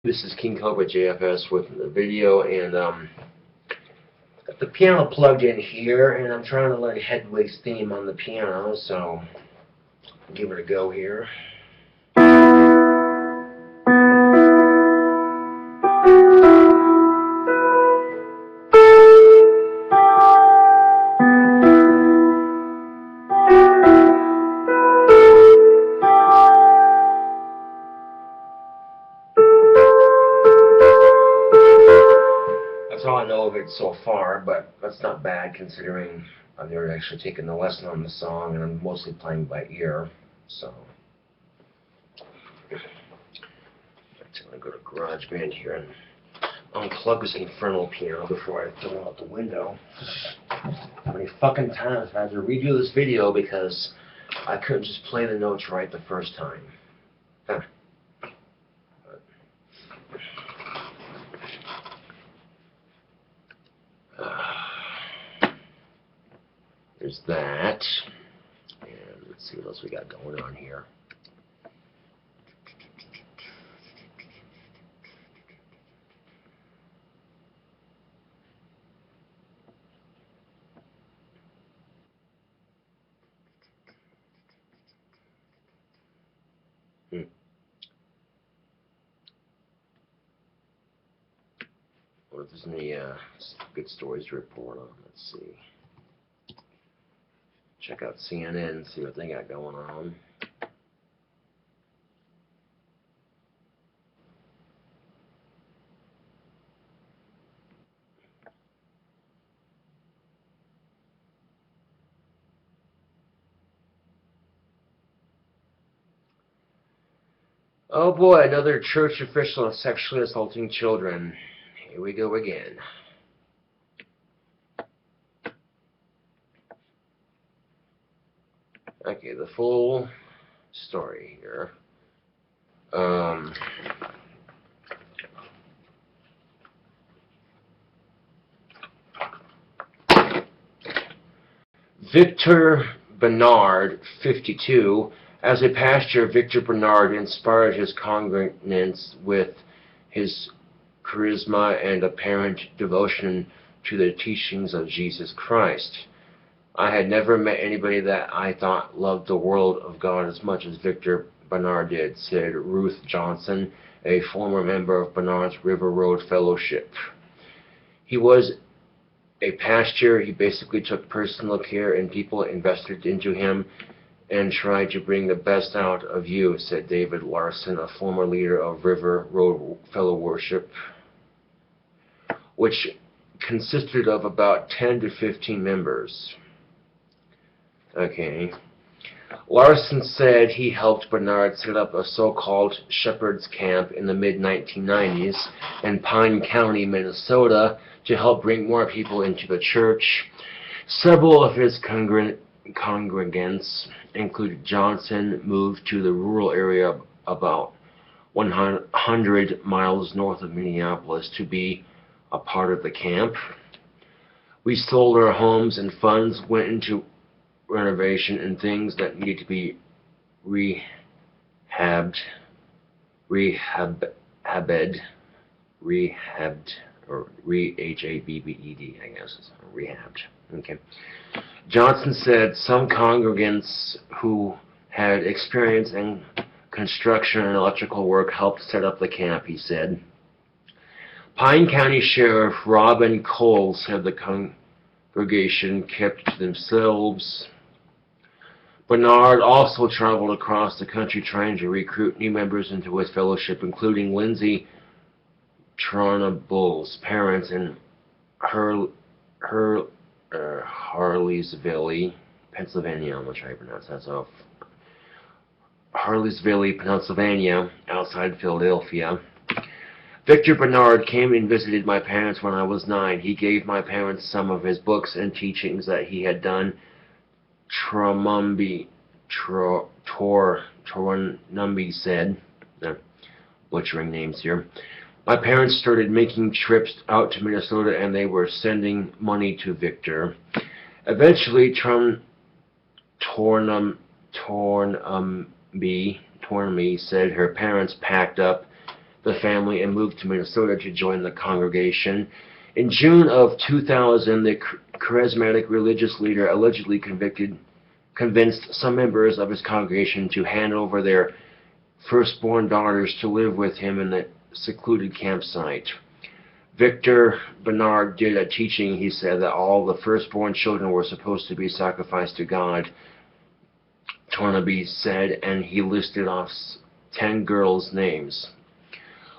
This is KingCobraJFS with the video, and got the piano plugged in here, and I'm trying to learn Headway's theme on the piano, so I'll give it a go here. That's all I know of it so far, but that's not bad considering I've never actually taken the lesson on the song, and I'm mostly playing by ear, so. I'm going to go to GarageBand here and unplug this infernal piano before I throw it out the window. How many fucking times I had to redo this video because I couldn't just play the notes right the first time. Huh. There's that. And let's see what else we got going on here. What if there's any good stories to report on? Let's see. Check out CNN and see what they got going on. Oh boy, another church official sexually assaulting children. Here we go again. Okay, the full story here. Victor Bernard, 52. As a pastor, Victor Bernard inspired his congregants with his charisma and apparent devotion to the teachings of Jesus Christ. I had never met anybody that I thought loved the Word of God as much as Victor Bernard did, said Ruth Johnson, a former member of Bernard's River Road Fellowship. He was a pastor. He basically took personal care in people, invested into him, and tried to bring the best out of you, said David Larson, a former leader of River Road Fellowship, which consisted of about 10 to 15 members. Okay. Larson said he helped Bernard set up a so-called shepherd's camp in the mid-1990s in Pine County, Minnesota, to help bring more people into the church. Several of his congregants, including Johnson, moved to the rural area about 100 miles north of Minneapolis to be a part of the camp. We sold our homes, and funds went into renovation and things that needed to be rehabbed, or rehabbed, I guess, rehabbed. Okay. Johnson said some congregants who had experience in construction and electrical work helped set up the camp, he said. Pine County Sheriff Robin Cole said the congregation kept to themselves. Bernard also traveled across the country trying to recruit new members into his fellowship, including Lindsay Tronable's parents in Harleysville, Pennsylvania. I'm not sure how you pronounce that. So, Harleysville, Pennsylvania, outside Philadelphia. Victor Bernard came and visited my parents when I was 9. He gave my parents some of his books and teachings that he had done. Tornumby said, butchering names here. My parents started making trips out to Minnesota, and they were sending money to Victor. Eventually, Tornumby said her parents packed up the family and moved to Minnesota to join the congregation. In June of 2000, the charismatic religious leader allegedly convinced some members of his congregation to hand over their firstborn daughters to live with him in the secluded campsite. Victor Bernard did a teaching. He said that all the firstborn children were supposed to be sacrificed to God, Tornaby said, and he listed off 10 girls' names.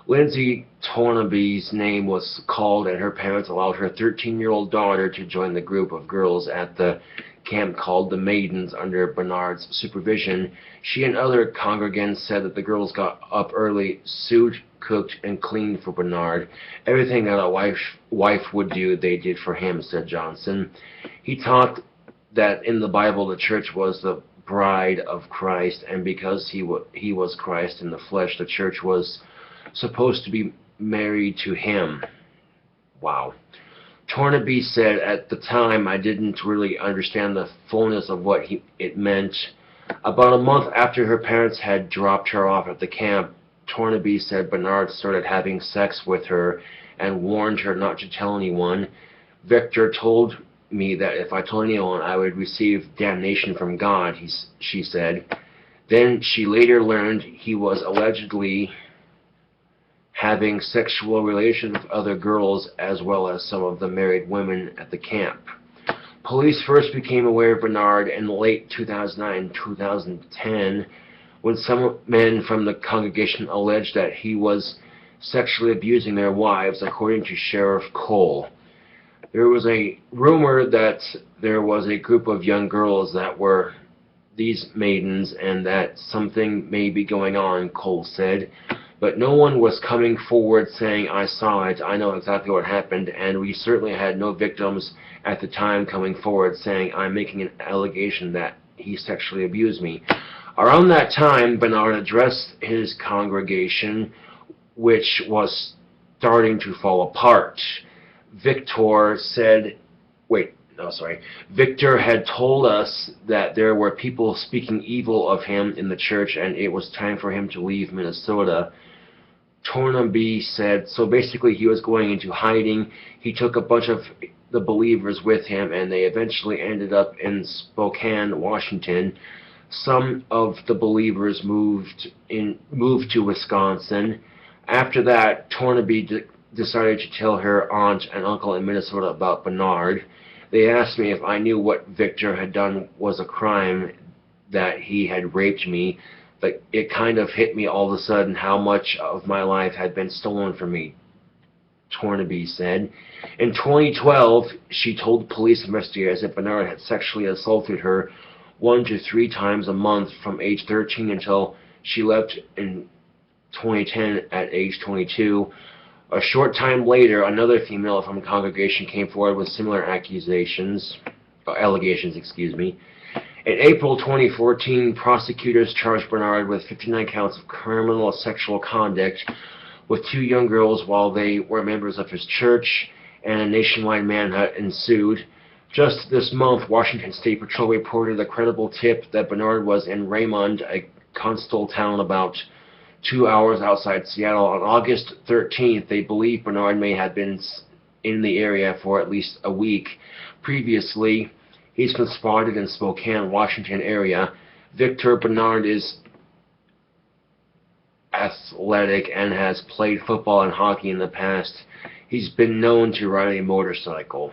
Lindsay Tornaby's name was called, and her parents allowed her 13-year-old daughter to join the group of girls at the camp called the Maidens under Bernard's supervision. She and other congregants said that the girls got up early, sewed, cooked, and cleaned for Bernard. Everything that a wife would do, they did for him, said Johnson. He taught that in the Bible the church was the bride of Christ, and because he was Christ in the flesh, the church was supposed to be married to him. Wow. Tornaby said, at the time I didn't really understand the fullness of what it meant. About a month after her parents had dropped her off at the camp, Tornaby said Bernard started having sex with her and warned her not to tell anyone. Victor told me that if I told anyone I would receive damnation from God, she said. Then she later learned he was allegedly having sexual relations with other girls as well as some of the married women at the camp. Police first became aware of Bernard in late 2009-2010 when some men from the congregation alleged that he was sexually abusing their wives, according to Sheriff Cole. There was a rumor that there was a group of young girls that were these maidens and that something may be going on, Cole said. But no one was coming forward saying, I saw it, I know exactly what happened, and we certainly had no victims at the time coming forward saying, I'm making an allegation that he sexually abused me. Around that time, Bernard addressed his congregation, which was starting to fall apart. Victor had told us that there were people speaking evil of him in the church, and it was time for him to leave Minnesota. Tornaby said, so basically he was going into hiding. He took a bunch of the believers with him, and they eventually ended up in Spokane, Washington. Some of the believers moved to Wisconsin. After that, Tornaby decided to tell her aunt and uncle in Minnesota about Bernard. They asked me if I knew what Victor had done was a crime, that he had raped me. But it kind of hit me all of a sudden how much of my life had been stolen from me, Tornaby said. In 2012, she told police investigators that Bernard had sexually assaulted her 1 to 3 times a month from age 13 until she left in 2010 at age 22. A short time later, another female from the congregation came forward with similar allegations. In April 2014, prosecutors charged Bernard with 59 counts of criminal sexual conduct with 2 young girls while they were members of his church, and a nationwide manhunt ensued. Just this month, Washington State Patrol reported a credible tip that Bernard was in Raymond, a coastal town about 2 hours outside Seattle. On August 13th, they believe Bernard may have been in the area for at least a week. Previously, he's been spotted in Spokane, Washington area. Victor Bernard is athletic and has played football and hockey in the past. He's been known to ride a motorcycle.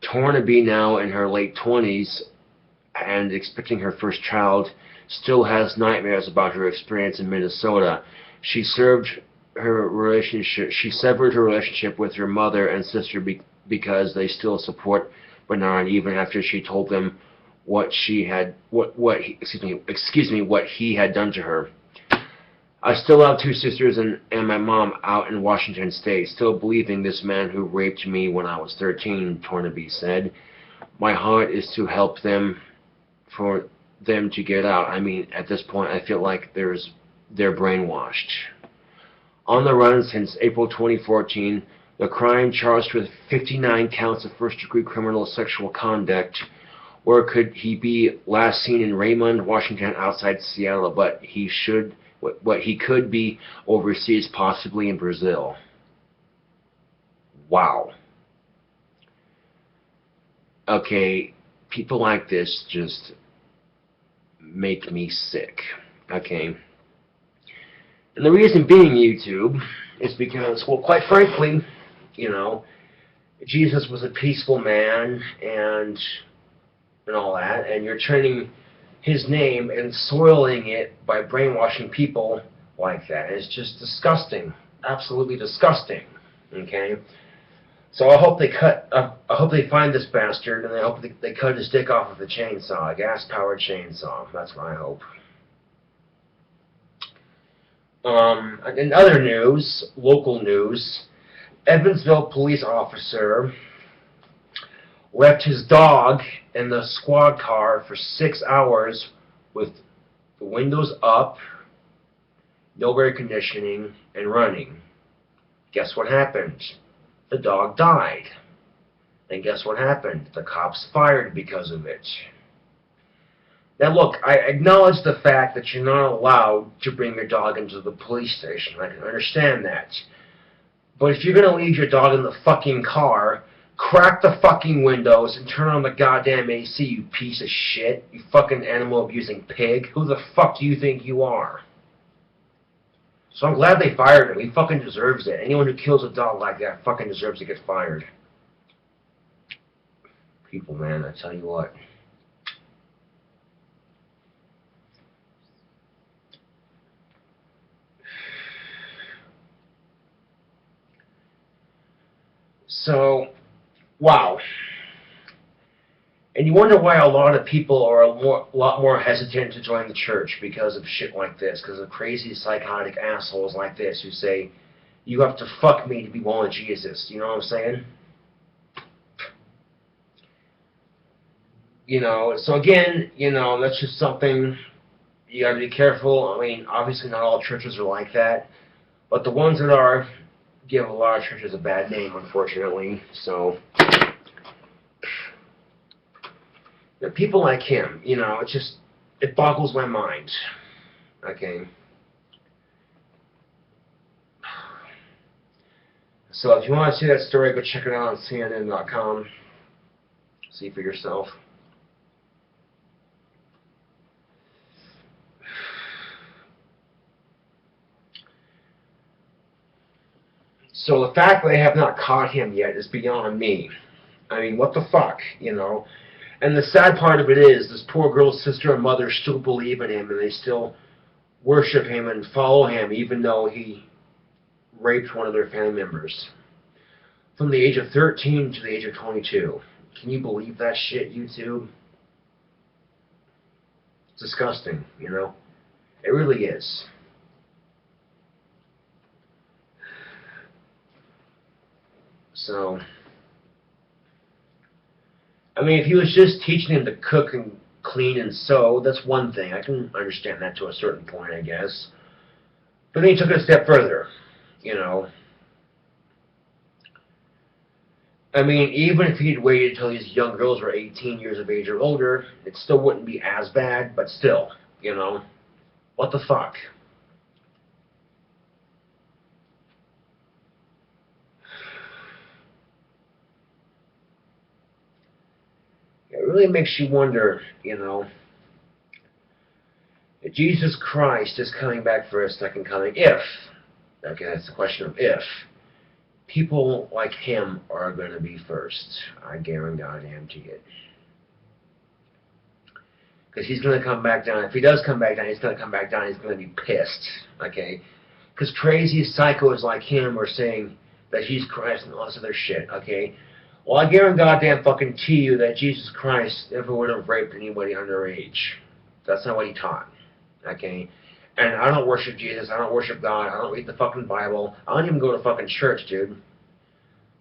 Tornaby, now in her late 20s and expecting her first child, still has nightmares about her experience in Minnesota. She severed her relationship with her mother and sister because they still support Bernard even after she told them what he had done to her. I still have 2 sisters and my mom out in Washington State, still believing this man who raped me when I was 13, Tornaby said. My heart is to help them, for them to get out. I mean, at this point, I feel like they're brainwashed. On the run since April 2014, the crime charged with 59 counts of first-degree criminal sexual conduct. Where could he be? Last seen in Raymond, Washington, outside Seattle, but he should what he could be overseas, possibly in Brazil. Wow. Okay, people like this just make me sick. Okay. And the reason being, YouTube, is because, well, quite frankly, you know, Jesus was a peaceful man and all that, and you're turning his name and soiling it by brainwashing people like that. It's just disgusting, absolutely disgusting. Okay, so I hope they find this bastard, and I hope they cut his dick off with a chainsaw, a gas-powered chainsaw. That's what I hope. In other news, local news, Evansville police officer left his dog in the squad car for 6 hours with the windows up, no air conditioning, and running. Guess what happened? The dog died. And guess what happened? The cops fired because of it. Now look, I acknowledge the fact that you're not allowed to bring your dog into the police station. I can understand that. But if you're going to leave your dog in the fucking car, crack the fucking windows and turn on the goddamn AC, you piece of shit. You fucking animal-abusing pig. Who the fuck do you think you are? So I'm glad they fired him. He fucking deserves it. Anyone who kills a dog like that fucking deserves to get fired. People, man, I tell you what. So, wow. And you wonder why a lot of people are a lot more hesitant to join the church because of shit like this, because of crazy psychotic assholes like this who say, you have to fuck me to be one with Jesus. You know what I'm saying? You know, so again, you know, that's just something you gotta be careful. I mean, obviously not all churches are like that, but the ones that are give a lot of churches a bad name, unfortunately. So, you know, people like him, you know, it boggles my mind. Okay. So if you want to see that story, go check it out on CNN.com. See for yourself. So the fact that they have not caught him yet is beyond me. I mean, what the fuck, you know? And the sad part of it is, this poor girl's sister and mother still believe in him, and they still worship him and follow him, even though he raped one of their family members. From the age of 13 to the age of 22. Can you believe that shit, YouTube? It's disgusting, you know? It really is. So, I mean, if he was just teaching him to cook and clean and sew, that's one thing. I can understand that to a certain point, I guess. But then he took it a step further, you know. I mean, even if he'd waited until these young girls were 18 years of age or older, it still wouldn't be as bad, but still, you know. What the fuck? It really makes you wonder, you know, if Jesus Christ is coming back for a second coming, if, okay, that's the question of if, people like him are going to be first. I guarantee it. Because he's going to come back down. If he does come back down, he's going to come back down. He's going to be pissed, okay? Because crazy psychos like him are saying that he's Christ and all this other shit, okay? Well, I guarantee you that Jesus Christ never would have raped anybody underage. That's not what he taught, okay? And I don't worship Jesus. I don't worship God. I don't read the fucking Bible. I don't even go to fucking church, dude.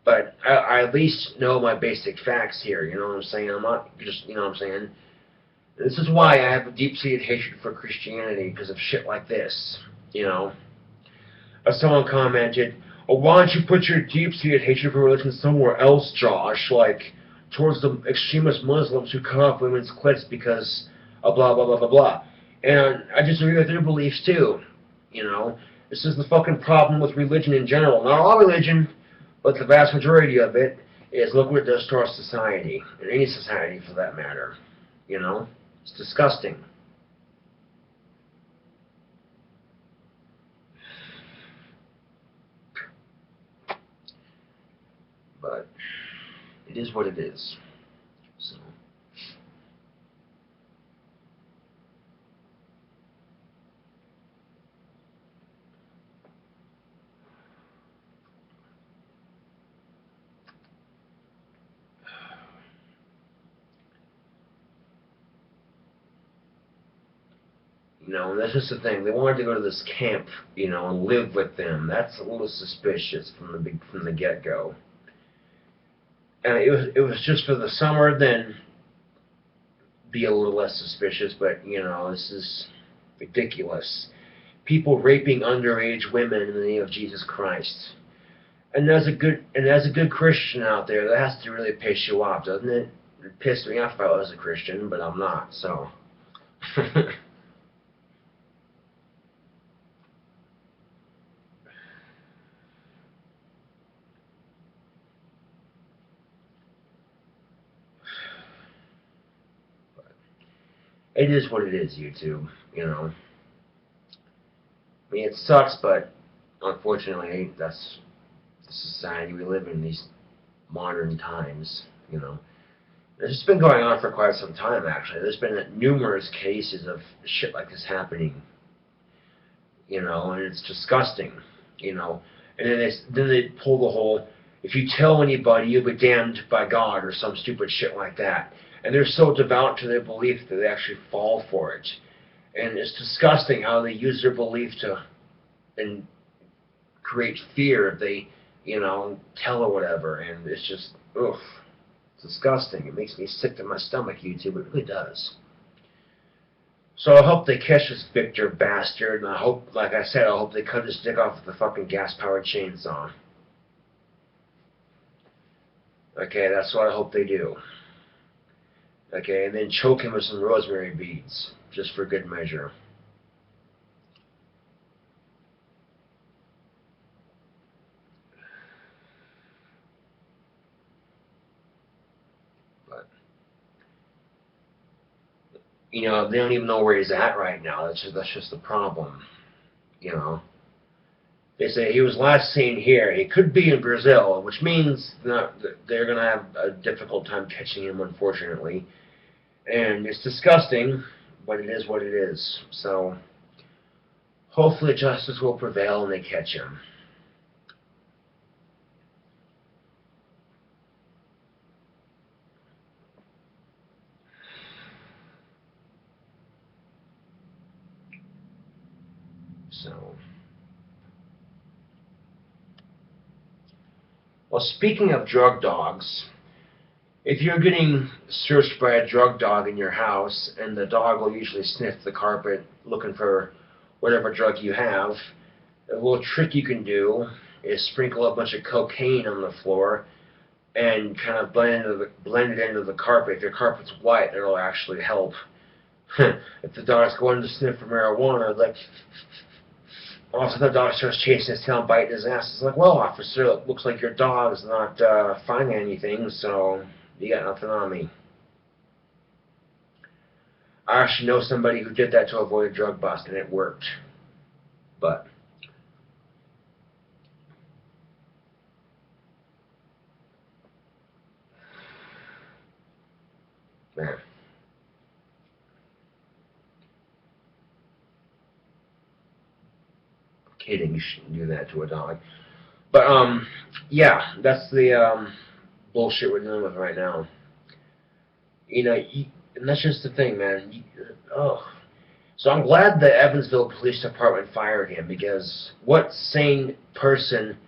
But I at least know my basic facts here, you know what I'm saying? I'm not just, you know what I'm saying? This is why I have a deep-seated hatred for Christianity, because of shit like this, you know? As someone commented, oh, why don't you put your deep-seated hatred for religion somewhere else, Josh? Like, towards the extremist Muslims who cut off women's clits because of blah, blah, blah, blah, blah. And I disagree with their beliefs, too. You know, this is the fucking problem with religion in general. Not all religion, but the vast majority of it is look what it does to our society, and any society for that matter. You know, it's disgusting. But it is what it is. So. You know, that's just the thing. They wanted to go to this camp, you know, and live with them. That's a little suspicious from the get-go. And it was just for the summer, then be a little less suspicious. But you know, this is ridiculous. People raping underage women in the name of Jesus Christ. And as a good Christian out there, that has to really piss you off, doesn't it? It pissed me off if I was a Christian, but I'm not. So. It is what it is, YouTube, you know. I mean, it sucks, but unfortunately, that's the society we live in these modern times, you know. It's been going on for quite some time, actually. There's been numerous cases of shit like this happening, you know, and it's disgusting, you know. And then they pull the whole, if you tell anybody, you'll be damned by God, or some stupid shit like that. And they're so devout to their belief that they actually fall for it. And it's disgusting how they use their belief to and create fear if they, you know, tell or whatever. And it's just, ugh, it's disgusting. It makes me sick to my stomach, YouTube. It really does. So I hope they catch this Victor bastard. And I hope, like I said, I hope they cut his dick off with the fucking gas-powered chainsaw. Okay, that's what I hope they do. Okay, and then choke him with some rosemary beads, just for good measure. But, you know, they don't even know where he's at right now. That's just the problem, you know. They say he was last seen here. He could be in Brazil, which means they're going to have a difficult time catching him, unfortunately. And it's disgusting, but it is what it is. So, hopefully justice will prevail and they catch him. So, well, speaking of drug dogs, if you're getting searched by a drug dog in your house, and the dog will usually sniff the carpet looking for whatever drug you have, a little trick you can do is sprinkle a bunch of cocaine on the floor and kind of blend it into the carpet. If your carpet's white, it'll actually help. If the dog's going to sniff for marijuana, like, all of a sudden the dog starts chasing his tail and biting his ass. It's like, well, officer, it looks like your dog's not finding anything, so you got nothing on me. I actually know somebody who did that to avoid a drug bust, and it worked. But man, I'm kidding. You shouldn't do that to a dog. But yeah, that's the bullshit we're dealing with right now. You know, and that's just the thing, man. So I'm glad the Evansville Police Department fired him, because what sane person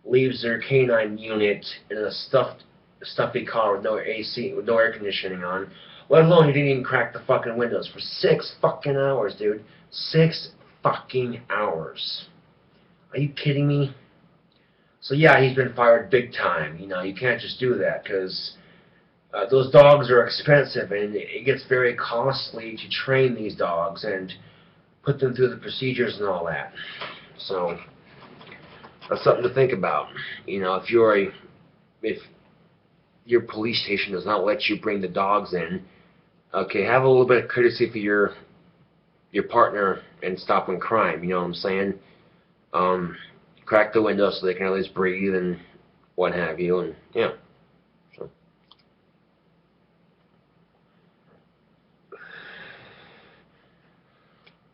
leaves their canine unit in a stuffy car with no AC, with no air conditioning on, let alone he didn't even crack the fucking windows for 6 fucking hours, dude. 6 fucking hours. Are you kidding me? So yeah, he's been fired big time. You know, you can't just do that, because those dogs are expensive, and it gets very costly to train these dogs, and put them through the procedures and all that. So that's something to think about. You know, if your police station does not let you bring the dogs in, okay, have a little bit of courtesy for your partner and stopping crime. You know what I'm saying? Crack the window so they can at least breathe and what have you, and yeah. So.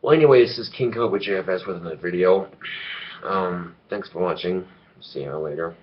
Well, anyway, this is KingCobraJFS with another video. Thanks for watching. See you later.